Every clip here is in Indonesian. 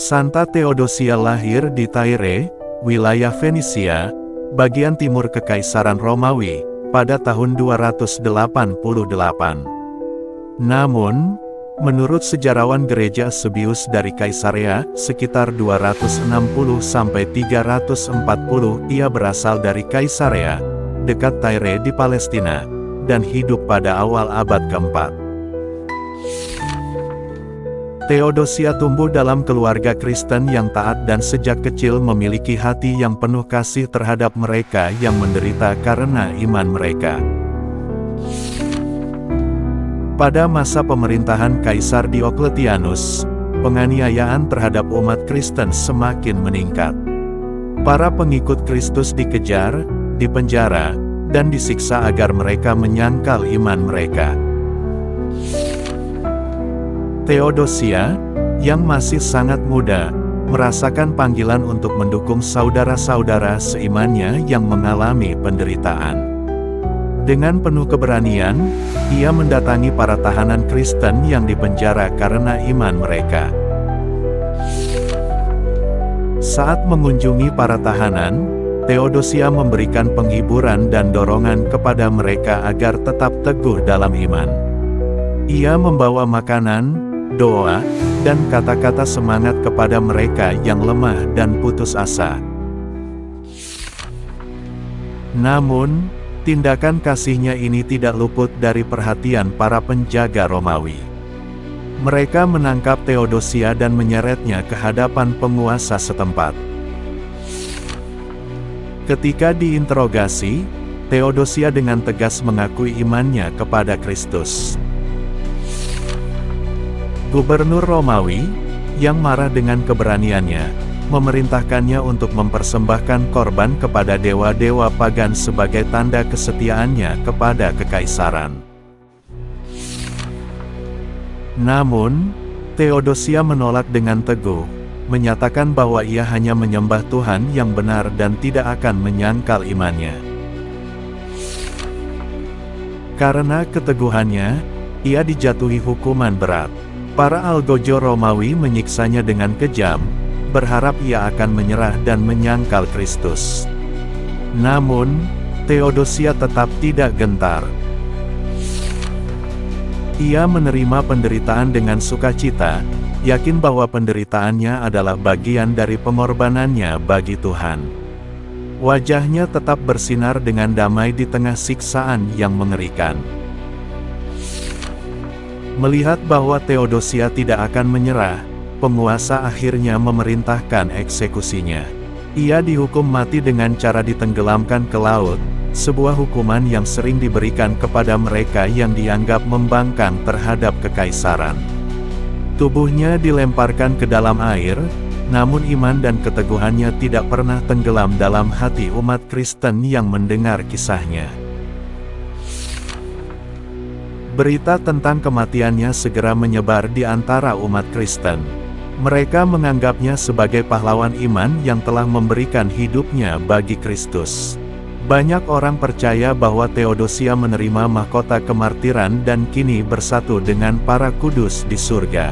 Santa Theodosia lahir di Tyre, wilayah Fenisia, bagian timur Kekaisaran Romawi, pada tahun 288. Namun, menurut sejarawan gereja Eusebius dari Kaisarea, sekitar 260–340, ia berasal dari Kaisarea, dekat Tyre di Palestina, dan hidup pada awal abad keempat. Theodosia tumbuh dalam keluarga Kristen yang taat dan sejak kecil memiliki hati yang penuh kasih terhadap mereka yang menderita karena iman mereka. Pada masa pemerintahan Kaisar Diocletianus, penganiayaan terhadap umat Kristen semakin meningkat. Para pengikut Kristus dikejar, dipenjara, dan disiksa agar mereka menyangkal iman mereka. Theodosia, yang masih sangat muda, merasakan panggilan untuk mendukung saudara-saudara seimannya yang mengalami penderitaan. Dengan penuh keberanian, ia mendatangi para tahanan Kristen yang dipenjara karena iman mereka. Saat mengunjungi para tahanan, Theodosia memberikan penghiburan dan dorongan kepada mereka agar tetap teguh dalam iman. Ia membawa makanan, doa, dan kata-kata semangat kepada mereka yang lemah dan putus asa. Namun, tindakan kasihnya ini tidak luput dari perhatian para penjaga Romawi. Mereka menangkap Theodosia dan menyeretnya ke hadapan penguasa setempat. Ketika diinterogasi, Theodosia dengan tegas mengakui imannya kepada Kristus. Gubernur Romawi, yang marah dengan keberaniannya, memerintahkannya untuk mempersembahkan korban kepada dewa-dewa pagan sebagai tanda kesetiaannya kepada kekaisaran. Namun, Theodosia menolak dengan teguh, menyatakan bahwa ia hanya menyembah Tuhan yang benar dan tidak akan menyangkal imannya. Karena keteguhannya, ia dijatuhi hukuman berat. Para algojo Romawi menyiksanya dengan kejam, berharap ia akan menyerah dan menyangkal Kristus. Namun, Theodosia tetap tidak gentar. Ia menerima penderitaan dengan sukacita, yakin bahwa penderitaannya adalah bagian dari pengorbanannya bagi Tuhan. Wajahnya tetap bersinar dengan damai di tengah siksaan yang mengerikan. Melihat bahwa Theodosia tidak akan menyerah, penguasa akhirnya memerintahkan eksekusinya. Ia dihukum mati dengan cara ditenggelamkan ke laut, sebuah hukuman yang sering diberikan kepada mereka yang dianggap membangkang terhadap kekaisaran. Tubuhnya dilemparkan ke dalam air, namun iman dan keteguhannya tidak pernah tenggelam dalam hati umat Kristen yang mendengar kisahnya. Berita tentang kematiannya segera menyebar di antara umat Kristen. Mereka menganggapnya sebagai pahlawan iman yang telah memberikan hidupnya bagi Kristus. Banyak orang percaya bahwa Theodosia menerima mahkota kemartiran dan kini bersatu dengan para kudus di surga.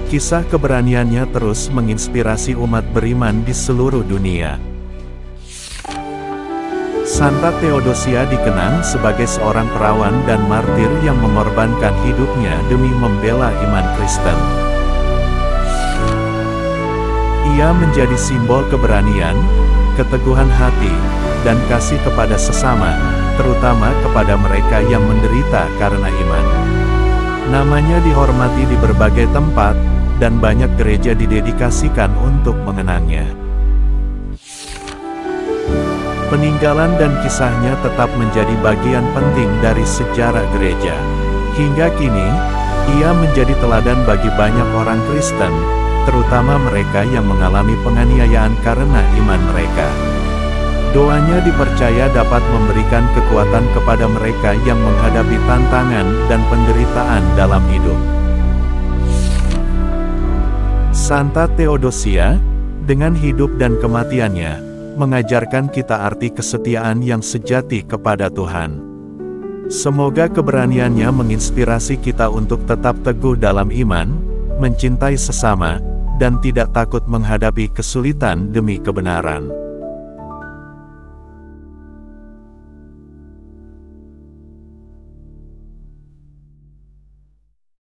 Kisah keberaniannya terus menginspirasi umat beriman di seluruh dunia. Santa Theodosia dikenang sebagai seorang perawan dan martir yang mengorbankan hidupnya demi membela iman Kristen. Ia menjadi simbol keberanian, keteguhan hati, dan kasih kepada sesama, terutama kepada mereka yang menderita karena iman. Namanya dihormati di berbagai tempat, dan banyak gereja didedikasikan untuk mengenangnya. Peninggalan dan kisahnya tetap menjadi bagian penting dari sejarah gereja. Hingga kini, ia menjadi teladan bagi banyak orang Kristen, terutama mereka yang mengalami penganiayaan karena iman mereka. Doanya dipercaya dapat memberikan kekuatan kepada mereka yang menghadapi tantangan dan penderitaan dalam hidup. Santa Theodosia, dengan hidup dan kematiannya, mengajarkan kita arti kesetiaan yang sejati kepada Tuhan. Semoga keberaniannya menginspirasi kita untuk tetap teguh dalam iman, mencintai sesama, dan tidak takut menghadapi kesulitan demi kebenaran.